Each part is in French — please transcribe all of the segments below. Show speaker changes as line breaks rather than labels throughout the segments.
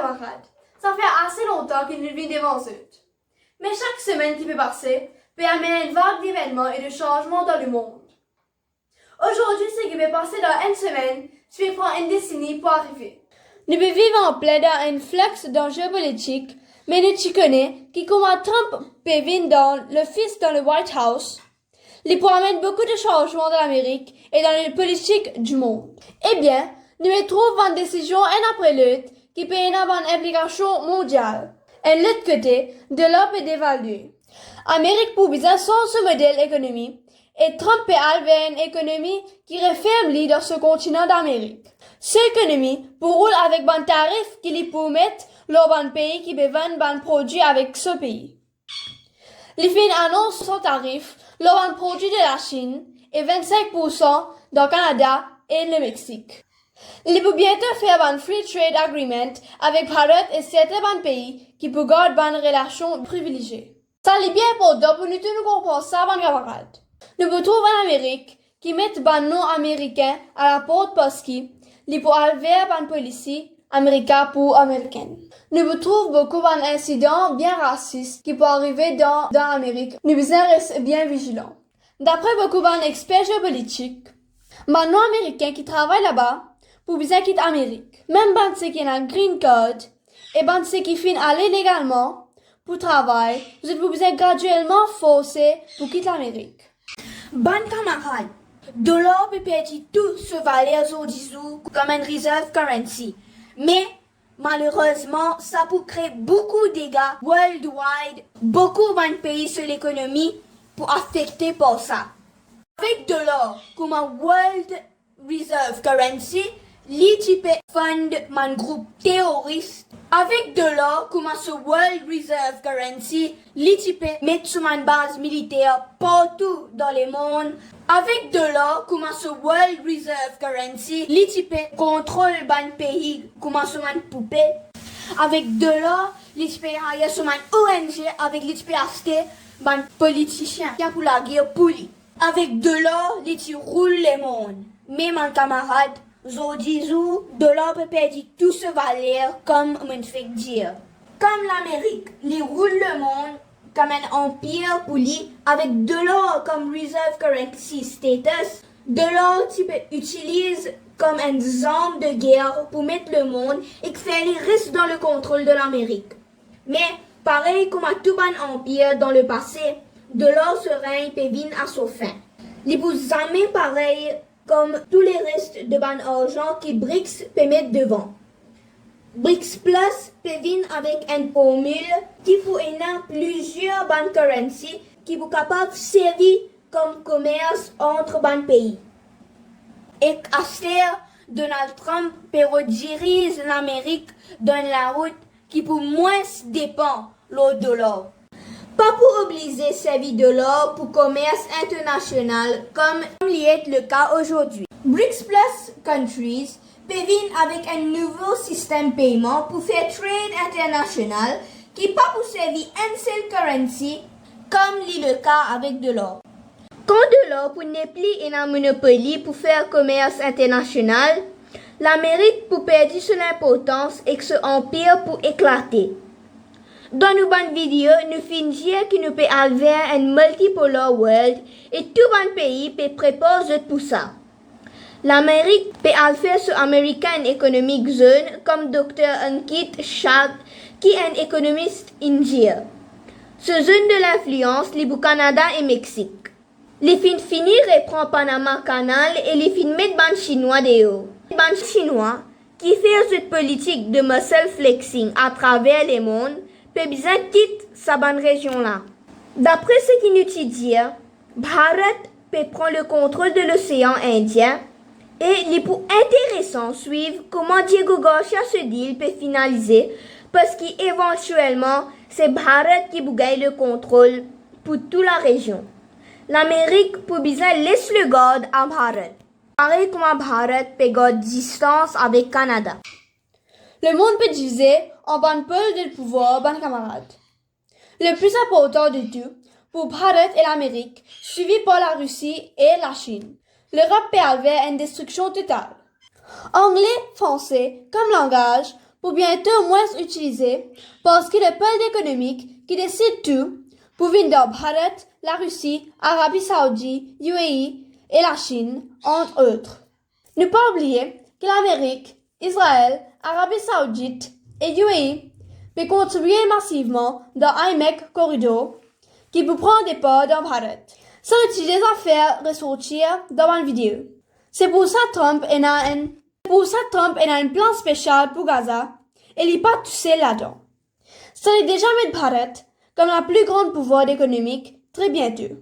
camarades. Ça fait assez longtemps que nous vivons devant eux. Mais chaque semaine qui peut passer peut amener une vague d'événements et de changements dans le monde. Aujourd'hui, ce qui peut passer dans une semaine, tu peux prendre une décennie pour arriver. Nous vivons en plein dans un flux d'enjeux politiques, mais nous tu connais qui comment Trump peut venir dans l'office dans le White House, il pourra amener beaucoup de changements dans l'Amérique et dans les politiques du monde. Eh bien, nous trouvons une décision un après l'autre qui peut avoir une implication mondiale. Et de l'autre côté, de l'Europe est dévaluée. L'Amérique pour besoin sans ce modèle économique et Trump peut avoir une économie qui referme dans ce continent d'Amérique. Cette économie pour rouler avec un tarif qui lui permet leur bon pays qui peut vendre un produit avec ce pays. Les fins annoncent son tarif leur produit de la Chine et 25% dans le Canada et le Mexique. Il peut bientôt faire un free trade agreement avec Bharat et certains pays qui peuvent garder une relation privilégiée. Ça est bien pour nous nous comprendre ça, mes camarades. Nous pouvons trouver en Amérique qui met un nom américain à la porte parce qu'il peut avoir une policy américaine pour américaine. Nous trouvons beaucoup d'incidents bien racistes qui peuvent arriver dans l'Amérique. Nous devons rester bien vigilants. D'après beaucoup d'experts géopolitiques, un nom américain qui travaille là-bas pour bien quitter l'Amérique. Même ceux qui ont un green card et ceux qui finissent aller légalement pour travailler, vous êtes besoin graduellement forcés pour quitter l'Amérique.
Bon camarade, dollar peut perdre tout ce valeur aujourd'hui comme une reserve currency. Mais, malheureusement, ça peut créer beaucoup de dégâts worldwide, beaucoup de pays sur l'économie pour affecter par ça. Avec dollar comme un world reserve currency, l'ITP fund un groupe terroriste. Avec dollar comme ce world reserve currency, l'ITP met sur une base militaire partout dans le monde. Avec dollar comme ce world reserve currency, l'ITP contrôle un pays comme sur une poupée. Avec dollar, l'ITP a sur une ONG avec l'ITP acheté un politicien qui a pour la guerre pour lui. Avec dollar, l'ITP roule le monde. Mais mon camarade, aujourd'hui, dollar peut perdre tout ce valeur comme on fait dire. Comme l'Amérique, les roule le monde comme un empire pour lui avec dollar comme reserve currency status. Dollar tu peux utiliser comme une arme de guerre pour mettre le monde et faire les risques dans le contrôle de l'Amérique. Mais pareil comme à tout un empire dans le passé, dollar se règne peut venir à sa fin. Il peut jamais pareil comme tous les restes de ban argent qui BRICS peut mettre devant. BRICS Plus peut venir avec une formule qui peut aider plusieurs ban currency qui peut capable de servir comme commerce entre ban pays. Et à cela, Donald Trump peut rediriger l'Amérique dans la route qui peut moins dépendre le dollar. Pas pour obliger servir de l'or pour commerce international comme l'est le cas aujourd'hui. BRICS Plus countries peuvent venir avec un nouveau système de paiement pour faire trade international qui pas pour servir une seule currency comme le cas avec de l'or. Quand de l'or pour ne plus une monopoly pour faire commerce international, l'Amérique pour perdre son importance et que ce empire pour éclater. Dans nos bonnes vidéos, nous finissons que nous pouvons avoir un multipolar world et tout bon pays peut préparer pour ça. L'Amérique peut faire sur American Economic Zone comme Dr. Ankit Shah qui est un économiste indien. Ce zone de l'influence libre au Canada et Mexique. Les fins finir reprend Panama Canal et les fins mettent ban chinois dehors. Les ban chinois qui fait cette politique de muscle flexing à travers le monde peut bien quitter sa bonne région-là. D'après ce qu'il nous dit, Bharat peut prendre le contrôle de l'océan Indien et il est pour intéressant suivre comment Diego Garcia ce deal peut finaliser parce qu'éventuellement c'est Bharat qui gagne le contrôle pour toute la région. L'Amérique pour bien laisse le garde à Bharat. Pareil comme Bharat peut garder distance avec le Canada.
Le monde peut diviser en bonne pôle de pouvoir, bonnes camarades. Le plus important de tout, pour Bharat et l'Amérique, suivi par la Russie et la Chine, l'Europe peut avoir une destruction totale. Anglais, français, comme langage, pour bientôt moins utiliser parce que le pôle économique qui décide tout pour venir de Bharat, la Russie, Arabie Saoudite, UAE et la Chine, entre autres. Ne pas oublier que l'Amérique, Israël, Arabie Saoudite et UAE peut contribuer massivement dans IMEC Corridor qui peut prendre des pas dans Bharat. Ça utilise des affaires ressortir dans une vidéo. C'est pour ça Trump est dans un plan spécial pour Gaza et il n'est pas tout seul là-dedans. Ça est déjà mis Bharat comme la plus grande pouvoir économique très bientôt.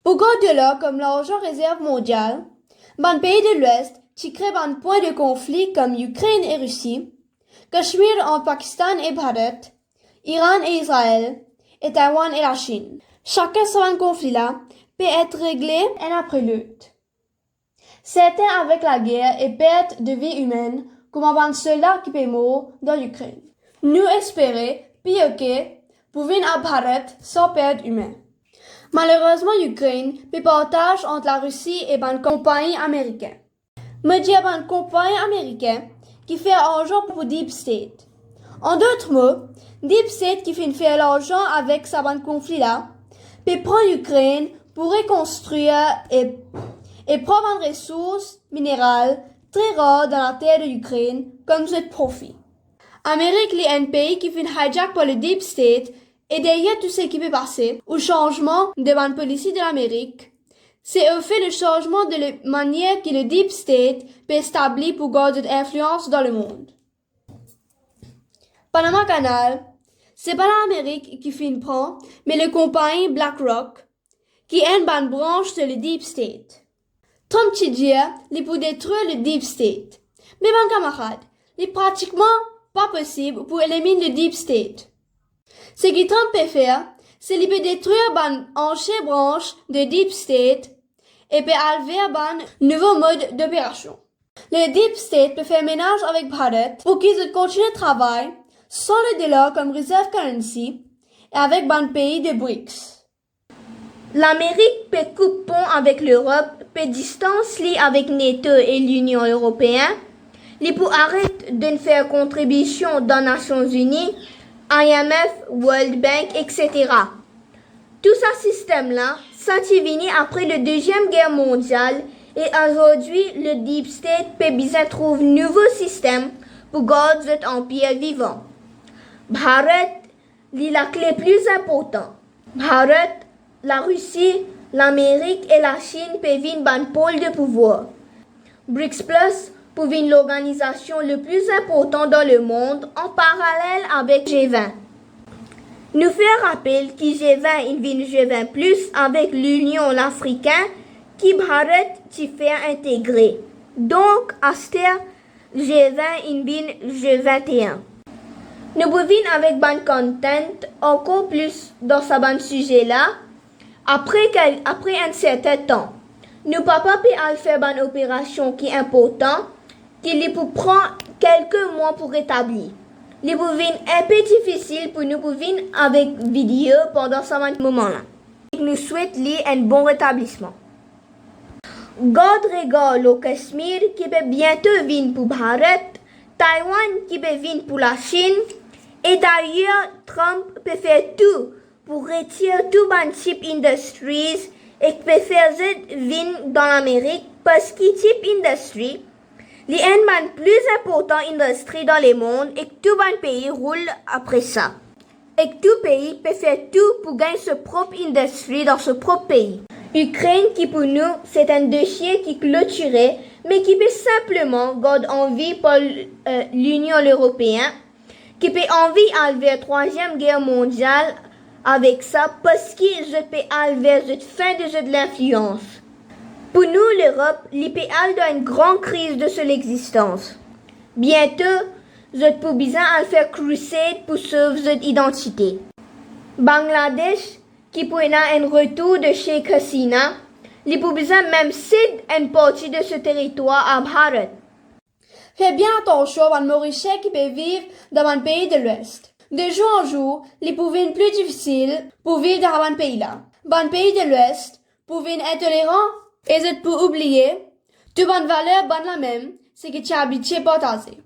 Pour garder là comme l'argent réserve mondiale, dans les pays de l'Ouest qui créent un point de conflit comme Ukraine et Russie, Cachemire entre Pakistan et Bharat, Iran et Israël, et Taïwan et la Chine. Chacun sur un conflit-là peut être réglé un après l'autre. Certains avec la guerre et perte de vie humaine, comme un soldat qui peut mourir dans l'Ukraine. Nous espérons, pire que, pour venir à Bharat sans perte humaine. Malheureusement, l'Ukraine peut partage entre la Russie et une compagnie américaine. Me dit une compagnie américaine qui fait argent pour Deep State. En d'autres mots, Deep State qui fait l'argent avec sa bande conflit-là, peut prendre l'Ukraine pour reconstruire et prendre une ressource minérale très rare dans la terre de l'Ukraine comme ce profit. Amérique est un pays qui fait hijack par le Deep State et derrière tout ce qui peut passer au changement de la politique de l'Amérique, c'est au fait le changement de la manière que le Deep State peut établir pour garder de l'influence dans le monde. Panama Canal, c'est pas l'Amérique qui fait une prend, mais la compagnie BlackRock, qui est une branche de le Deep State. Trump dit il peut détruire le Deep State. Mais mon camarade, il est pratiquement pas possible pour éliminer le Deep State. Ce que Trump peut faire, c'est qu'il peut détruire une ancienne branche de Deep State et peut enlever un nouveau mode d'opération. Le Deep State peut faire ménage avec Bharat pour qu'ils continuent le travail sans le dollar comme reserve currency et avec un pays de BRICS.
L'Amérique peut couper pont avec l'Europe, peut distance li avec NATO et l'Union européenne, li pour arrêter de faire contribution dans les Nations Unies, IMF, World Bank, etc. Tout ce système-là, ça est venu après la Deuxième Guerre mondiale et aujourd'hui, le Deep State peut bien trouver un nouveau système pour garder cet empire vivant. Bharat est la clé plus importante. Bharat, la Russie, l'Amérique et la Chine peuvent venir un pôle de pouvoir. BRICS Plus pour venir l'organisation le plus importante dans le monde en parallèle avec G20. Nous faire rappel que G20 est venu G20 Plus avec l'Union africaine qui Bharat qui fait intégrer. Donc, à ce G20 est venu G21. Nous pouvons avec ban content encore plus dans ce sujet-là après un certain temps. Nous papa peut faire une opération qui est importante, qui peut prendre quelques mois pour rétablir. Il peut un peu difficile pour nous avec vidéo pendant ce moment-là. Nous souhaitons un bon rétablissement. God regarde le Cachemire qui peut bientôt venir pour Bharat, Taïwan qui peut venir pour la Chine, et d'ailleurs Trump peut faire tout pour retirer tout les chip industries et peut faire venir dans l'Amérique parce que chip industry est une plus importante industrie dans le monde et que tout le pays roule après ça. Et que tout pays peut faire tout pour gagner sa propre industrie dans son propre pays. Ukraine qui pour nous c'est un dossier qui est clôturé mais qui peut simplement garder en vie par l'Union européenne qui peut envie enlever la Troisième Guerre mondiale avec ça parce que je peux enlever cette fin de l'influence. Pour nous, l'Europe, l'IPL doit une grande crise de son existence. Bientôt, je peux besoin de faire crusade pour sauver cette identité. Bangladesh, qui peut un retour de Sheikh Hasina, il peut besoin même céder une partie de ce territoire à Bharat.
Fais bien attention à Maurice qui peut vivre dans un pays de l'Ouest. De jour en jour, les pouvaient plus difficiles pour vivre dans un pays-là. Dans un pays de l'Ouest, pouvaient intolérants et je peux oublier, toute bonne valeur bonne la même, c'est que tu as habitué partagé.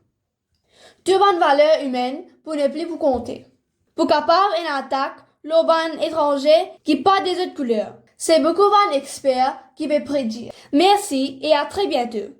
Deux bonnes valeurs humaines pour ne plus vous compter. Pour qu'à part une attaque, l'urban étranger qui pas des autres couleurs. C'est beaucoup d'experts qui peuvent prédire. Merci et à très bientôt.